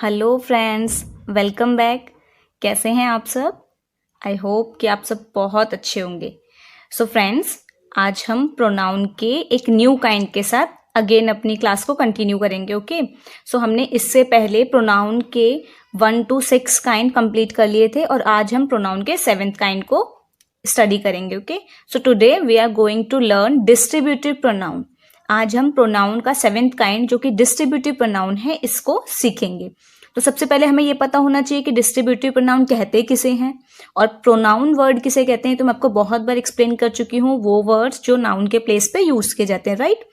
Hello friends, welcome back. कैसे हैं आप सब? आई होप कि आप सब बहुत अच्छे होंगे। सो फ्रेंड्स, आज हम प्रोनाउन के एक न्यू काइंड के साथ अगेन अपनी क्लास को कंटिन्यू करेंगे। ओके, सो हमने इससे पहले प्रोनाउन के 1 to 6 काइंड कंप्लीट कर लिए थे और आज हम प्रोनाउन के 7th काइंड को स्टडी करेंगे। Okay, so today we are going to learn distributive pronoun. आज हम प्रोनाउन का 7th काइंड जो कि डिस्ट्रीब्यूटिव प्रोनाउन है इसको सीखेंगे। तो सबसे पहले हमें ये पता होना चाहिए कि डिस्ट्रीब्यूटिव प्रोनाउन कहते किसे हैं और प्रोनाउन वर्ड किसे कहते हैं। तो मैं आपको बहुत बार एक्सप्लेन कर चुकी हूँ वो वर्ड्स जो नाउन के प्लेस पे यूज किए जाते हैं, राइट।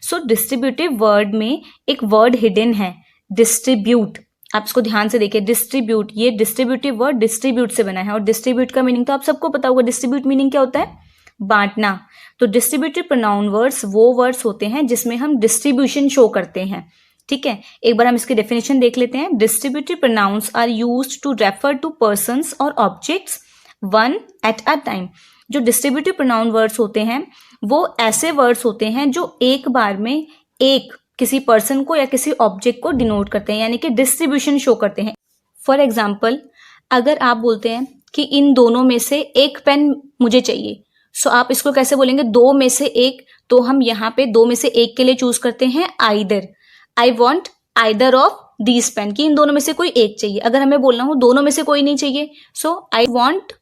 सो डिस्ट्रीब्यूटिव वर्ड में एक वर्ड हिडन है, डिस्ट्रीब्यूट। आप इसको ध्यान से देखिए, डिस्ट्रीब्यूट, ये डिस्ट्रीब्यूटिव वर्ड डिस्ट्रीब्यूट से बना है और डिस्ट्रीब्यूट का मीनिंग तो आप सबको पता होगा। डिस्ट्रीब्यूट मीनिंग क्या होता है? बांटना। तो डिस्ट्रीब्यूटिव प्रोनाउन वर्ड्स वो वर्ड्स होते हैं जिसमें हम डिस्ट्रीब्यूशन शो करते हैं। ठीक है, एक बार हम इसकी डेफिनेशन देख लेते हैं। Distributive pronouns are used to refer to persons or objects one at a time. जो डिस्ट्रीब्यूटिव प्रोनाउन वर्ड्स होते हैं वो ऐसे वर्ड्स होते हैं जो एक बार में एक किसी पर्सन को या किसी ऑब्जेक्ट को डिनोट करते हैं, यानी कि डिस्ट्रीब्यूशन शो करते हैं। फॉर एग्जाम्पल, अगर आप बोलते हैं कि इन दोनों में से एक पेन मुझे चाहिए, सो आप इसको कैसे बोलेंगे? दो में से एक। तो हम यहाँ पे दो में से एक के लिए चूज करते हैं either. I want either of these pen, कि इन दोनों में से कोई एक चाहिए। अगर हमें बोलना हो दोनों में से कोई नहीं चाहिए, so I want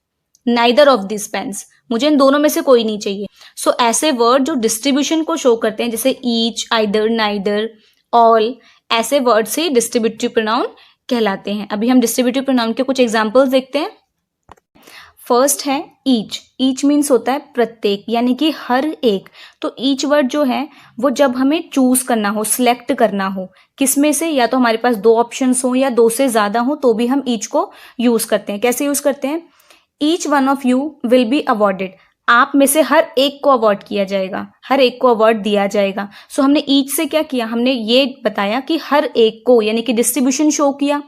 neither of this pens, मुझे इन दोनों में से कोई नहीं चाहिए। सो ऐसे वर्ड जो डिस्ट्रीब्यूशन को शो करते हैं, जैसे ईच, आइदर, नाइदर, ऑल, ऐसे वर्ड से डिस्ट्रीब्यूटिव प्रोनाउन कहलाते हैं। अभी हम डिस्ट्रीब्यूटिव प्रोनाउन के कुछ एग्जाम्पल्स देखते हैं। फर्स्ट है ईच। ईच मीन्स होता है प्रत्येक, यानी कि हर एक। तो ईच वर्ड जो है वो जब हमें चूज करना हो, सिलेक्ट करना हो किस में से, या तो हमारे पास दो ऑप्शंस हो या दो से ज्यादा हो, तो भी हम ईच को यूज करते हैं। कैसे यूज करते हैं? Each one of you will be awarded. आप में से हर एक को अवॉर्ड किया जाएगा, हर एक को अवॉर्ड दिया जाएगा। सो हमने ईच से क्या किया? हमने ये बताया कि हर एक को, यानी कि डिस्ट्रीब्यूशन शो किया।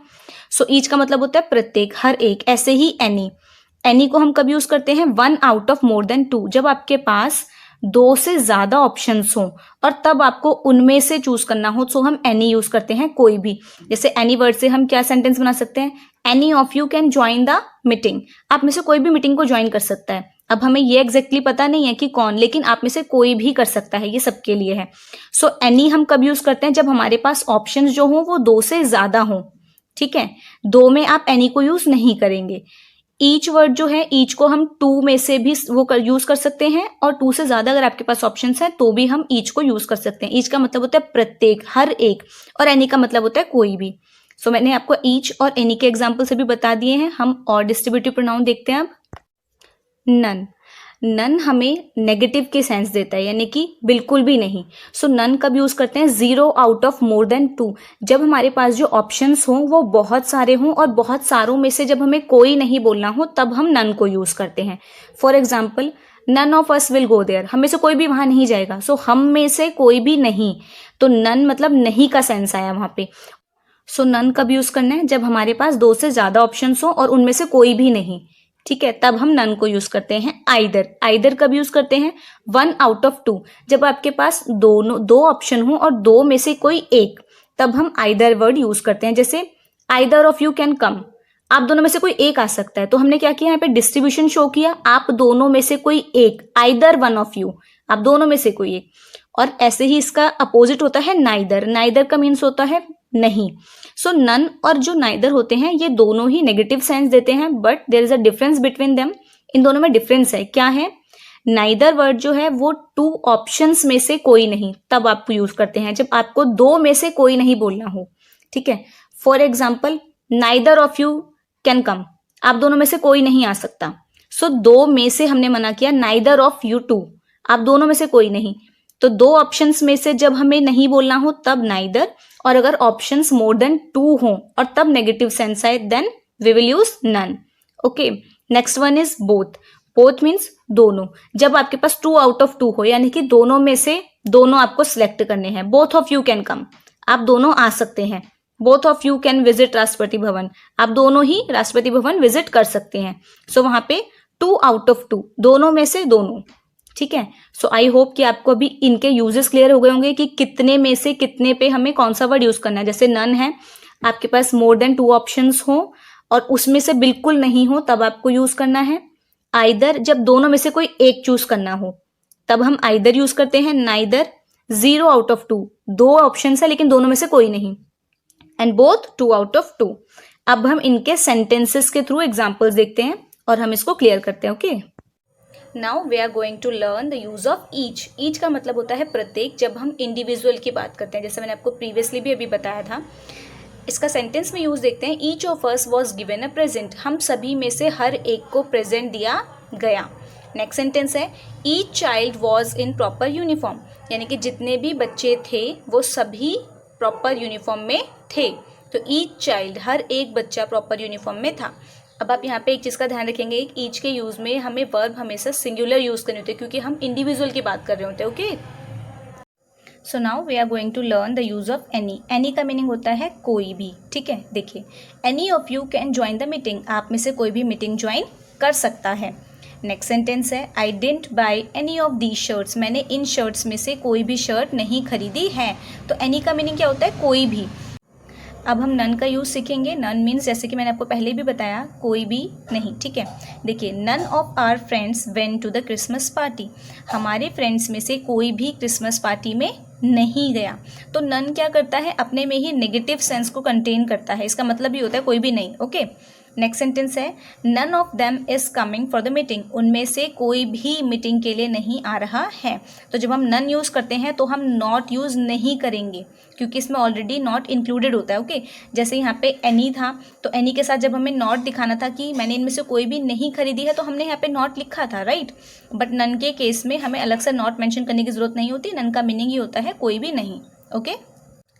सो ईच का मतलब होता है प्रत्येक, हर एक। ऐसे ही एनी। एनी को हम कब यूज करते हैं? 1 out of more than 2, जब आपके पास दो से ज्यादा ऑप्शंस हो और तब आपको उनमें से चूज करना हो, तो हम एनी यूज करते हैं, कोई भी। जैसे एनी वर्ड से हम क्या सेंटेंस बना सकते हैं? Any of you can join the meeting. आप में से कोई भी मीटिंग को ज्वाइन कर सकता है। अब हमें ये एग्जैक्टली पता नहीं है कि कौन, लेकिन आप में से कोई भी कर सकता है, ये सबके लिए है। सो एनी हम कब यूज करते हैं? जब हमारे पास ऑप्शन जो हो वो दो से ज्यादा हो। ठीक है, दो में आप एनी को यूज नहीं करेंगे। ईच वर्ड जो है, ईच को हम टू में से भी वो यूज कर सकते हैं और टू से ज्यादा अगर आपके पास ऑप्शंस हैं तो भी हम ईच को यूज कर सकते हैं। ईच का मतलब होता है प्रत्येक, हर एक, और एनी का मतलब होता है कोई भी। सो मैंने आपको ईच और एनी के एग्जाम्पल से भी बता दिए हैं। हम और डिस्ट्रीब्यूटिव प्रोनाउन देखते हैं अब। नन। नन हमें नेगेटिव के सेंस देता है, यानी कि बिल्कुल भी नहीं। सो नन कब यूज करते हैं? 0 out of more than 2, जब हमारे पास जो ऑप्शंस हों वो बहुत सारे हों और बहुत सारों में से जब हमें कोई नहीं बोलना हो तब हम नन को यूज करते हैं। For example, none of us will go there, हमें से कोई भी वहां नहीं जाएगा। सो हम में से कोई भी नहीं, तो नन मतलब नहीं का सेंस आया वहां पे। सो नन कब यूज करना है? जब हमारे पास दो से ज्यादा ऑप्शंस हो और उनमें से कोई भी नहीं। ठीक है, तब हम नन को यूज करते हैं। आइदर। आइदर कब यूज करते हैं? 1 out of 2, जब आपके पास दो ऑप्शन हो और दो में से कोई एक, तब हम आइदर वर्ड यूज करते हैं। जैसे either of you can come, आप दोनों में से कोई एक आ सकता है। तो हमने क्या किया? यहाँ पे डिस्ट्रीब्यूशन शो किया, आप दोनों में से कोई एक, आइदर वन ऑफ यू, आप दोनों में से कोई एक। और ऐसे ही इसका अपोजिट होता है नाइदर। नाइदर का मीन्स होता है नहीं। सो नन और जो नाइदर होते हैं ये दोनों ही नेगेटिव सेंस देते हैं, but there is a difference between them. इन दोनों में डिफरेंस है। क्या है? नाइदर वर्ड जो है वो 2 ऑप्शंस में से कोई नहीं, तब आपको यूज करते हैं जब आपको दो में से कोई नहीं बोलना हो। ठीक है, for example, neither of you can come, आप दोनों में से कोई नहीं आ सकता। सो दो में से हमने मना किया, नाइदर ऑफ यू टू, आप दोनों में से कोई नहीं। तो दो ऑप्शंस में से जब हमें नहीं बोलना हो तब नाइदर, और अगर ऑप्शंस मोर देन 2 हो और तब नेगेटिव सेंस आए then we will use none. Okay, next one is both. Both means दोनों, जब आपके पास 2 out of 2 हो, यानी कि दोनों में से दोनों आपको सिलेक्ट करने हैं। Both of you can come, आप दोनों आ सकते हैं। Both of you can visit Rashtrapati Bhavan, आप दोनों ही राष्ट्रपति भवन विजिट कर सकते हैं। सो वहां पे 2 out of 2, दोनों में से दोनों। ठीक है, सो आई होप कि आपको अभी इनके यूजेस क्लियर हो गए होंगे कि कितने में से कितने पे हमें कौन सा वर्ड यूज करना है। जैसे नन है, आपके पास मोर देन 2 ऑप्शंस हो और उसमें से बिल्कुल नहीं हो तब आपको यूज करना है। आइदर जब दोनों में से कोई एक चूज करना हो तब हम आइदर यूज करते हैं, नाइदर, 0 आउट ऑफ 2, 2 ऑप्शन है लेकिन दोनों में से कोई नहीं, एंड बोथ 2 आउट ऑफ 2। अब हम इनके सेंटेंसेस के थ्रू एग्जाम्पल्स देखते हैं और हम इसको क्लियर करते हैं। Okay, now we are going to learn the use of each. Each का मतलब होता है प्रत्येक, जब हम इंडिविजुअल की बात करते हैं, जैसे मैंने आपको प्रीवियसली भी अभी बताया था। इसका सेंटेंस में यूज देखते हैं, each of us was given a present, हम सभी में से हर एक को प्रेजेंट दिया गया। नेक्स्ट सेंटेंस है, each child was in proper uniform, यानी कि जितने भी बच्चे थे वो सभी प्रॉपर यूनिफॉर्म में थे। तो ईच चाइल्ड, हर एक बच्चा प्रॉपर यूनिफॉर्म में था। अब आप यहाँ पे एक चीज़ का ध्यान रखेंगे, ईच के यूज़ में हमें वर्ब हमेशा सिंगुलर यूज़ करने होते हैं क्योंकि हम इंडिविजुअल की बात कर रहे होते हैं। Okay, so now we are going to learn the use of any. Any का मीनिंग होता है कोई भी, ठीक है। देखिए, any of you can join the meeting, आप में से कोई भी मीटिंग ज्वाइन कर सकता है। नेक्स्ट सेंटेंस है, I didn't by any of the shirts, मैंने इन शर्ट्स में से कोई भी शर्ट नहीं खरीदी है। तो एनी का मीनिंग क्या होता है, कोई भी। अब हम नन का यूज़ सीखेंगे। नन मीन्स, जैसे कि मैंने आपको पहले भी बताया, कोई भी नहीं, ठीक है। देखिए, none of our friends went to the Christmas party, हमारे फ्रेंड्स में से कोई भी क्रिसमस पार्टी में नहीं गया। तो नन क्या करता है, अपने में ही नेगेटिव सेंस को कंटेन करता है, इसका मतलब ये होता है कोई भी नहीं। ओके, नेक्स्ट सेंटेंस है, none of them is coming for the meeting, उनमें से कोई भी मीटिंग के लिए नहीं आ रहा है। तो जब हम नन यूज़ करते हैं तो हम नॉट यूज़ नहीं करेंगे क्योंकि इसमें ऑलरेडी नॉट इंक्लूडेड होता है। ओके, जैसे यहाँ पे एनी था तो एनी के साथ जब हमें नॉट दिखाना था कि मैंने इनमें से कोई भी नहीं खरीदी है तो हमने यहाँ पे नॉट लिखा था, राइट। बट नन के केस में हमें अलग से नॉट मेंशन करने की जरूरत नहीं होती, नन का मीनिंग ही होता है कोई भी नहीं। ओके,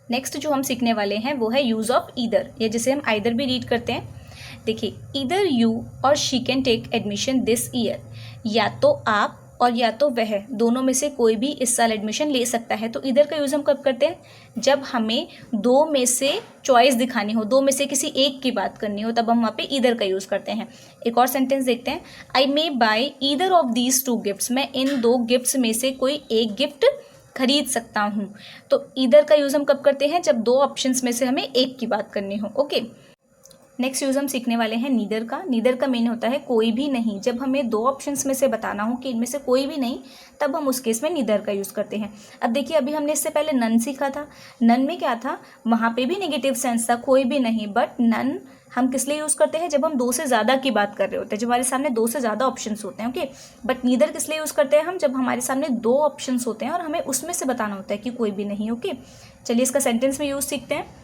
नेक्स्ट जो हम सीखने वाले हैं वो है यूज़ ऑफ ईदर, या जिसे हम आइदर भी रीड करते हैं। देखिए, ईदर यू और she can take admission this year, या तो आप और या तो वह, दोनों में से कोई भी इस साल एडमिशन ले सकता है। तो ईदर का यूज़ हम कब करते हैं, जब हमें दो में से चॉइस दिखानी हो, दो में से किसी एक की बात करनी हो, तब हम वहाँ पे ईदर का यूज़ करते हैं। एक और सेंटेंस देखते हैं, I may buy either of these 2 gifts, मैं इन 2 गिफ्ट्स में से कोई एक गिफ्ट खरीद सकता हूँ। तो ईदर का यूज़ हम कब करते हैं, जब 2 ऑप्शंस में से हमें एक की बात करनी हो। ओके, नेक्स्ट यूज़ हम सीखने वाले हैं नीदर का। नीदर का मीन होता है कोई भी नहीं, जब हमें 2 ऑप्शंस में से बताना हो कि इनमें से कोई भी नहीं, तब हम उस केस में नीदर का यूज़ करते हैं। अब देखिए, अभी हमने इससे पहले नन सीखा था। नन में क्या था, वहाँ पे भी नेगेटिव सेंस था, कोई भी नहीं। बट नन हम किस लिए यूज़ करते हैं, जब हम 2 से ज़्यादा की बात कर रहे होते हैं, जब हमारे सामने 2 से ज़्यादा ऑप्शंस होते हैं। ओके, बट नीदर किस लिए यूज़ करते हैं हम, जब हमारे सामने 2 ऑप्शंस होते हैं और हमें उसमें से बताना होता है कि कोई भी नहीं। ओके, चलिए इसका सेंटेंस में यूज़ सीखते हैं।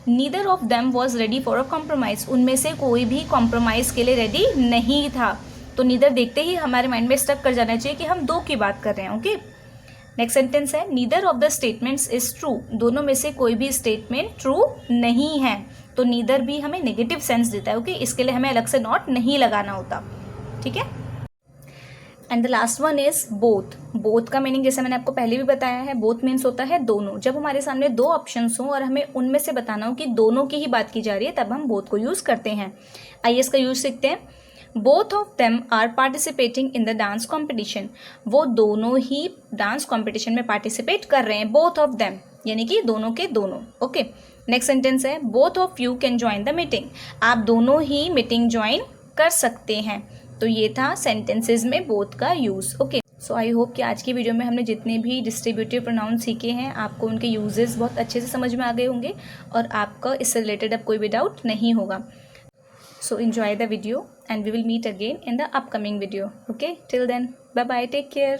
Neither of them was ready for a compromise, उनमें से कोई भी कॉम्प्रोमाइज़ के लिए रेडी नहीं था। तो नीदर देखते ही हमारे माइंड में स्टक कर जाना चाहिए कि हम 2 की बात कर रहे हैं। ओके, नेक्स्ट सेंटेंस है, neither of the statements is true, दोनों में से कोई भी स्टेटमेंट ट्रू नहीं है। तो नीदर भी हमें नेगेटिव सेंस देता है। ओके, इसके लिए हमें अलग से नॉट नहीं लगाना होता, ठीक है। And the last one is both. Both का मीनिंग जैसे मैंने आपको पहले भी बताया है, बोथ मीन्स होता है दोनों। जब हमारे सामने 2 ऑप्शंस हों और हमें उनमें से बताना हो कि दोनों की ही बात की जा रही है, तब हम बोथ को यूज़ करते हैं। आइए इसका यूज़ सीखते हैं। Both of them are participating in the dance competition, वो दोनों ही डांस कॉम्पिटिशन में पार्टिसिपेट कर रहे हैं। बोथ ऑफ देम यानी कि दोनों के दोनों। ओके, नेक्स्ट सेंटेंस है, both of you can join the meeting, आप दोनों ही मीटिंग ज्वाइन कर सकते हैं। तो ये था सेंटेंसेस में बोथ का use. Okay, so I hope कि आज की वीडियो में हमने जितने भी डिस्ट्रीब्यूटिव प्रोनाउन सीखे हैं, आपको उनके यूजेस बहुत अच्छे से समझ में आ गए होंगे और आपका इससे रिलेटेड अब कोई भी डाउट नहीं होगा। सो enjoy the video and we will meet again in the upcoming video. Okay, till then, bye bye, take care.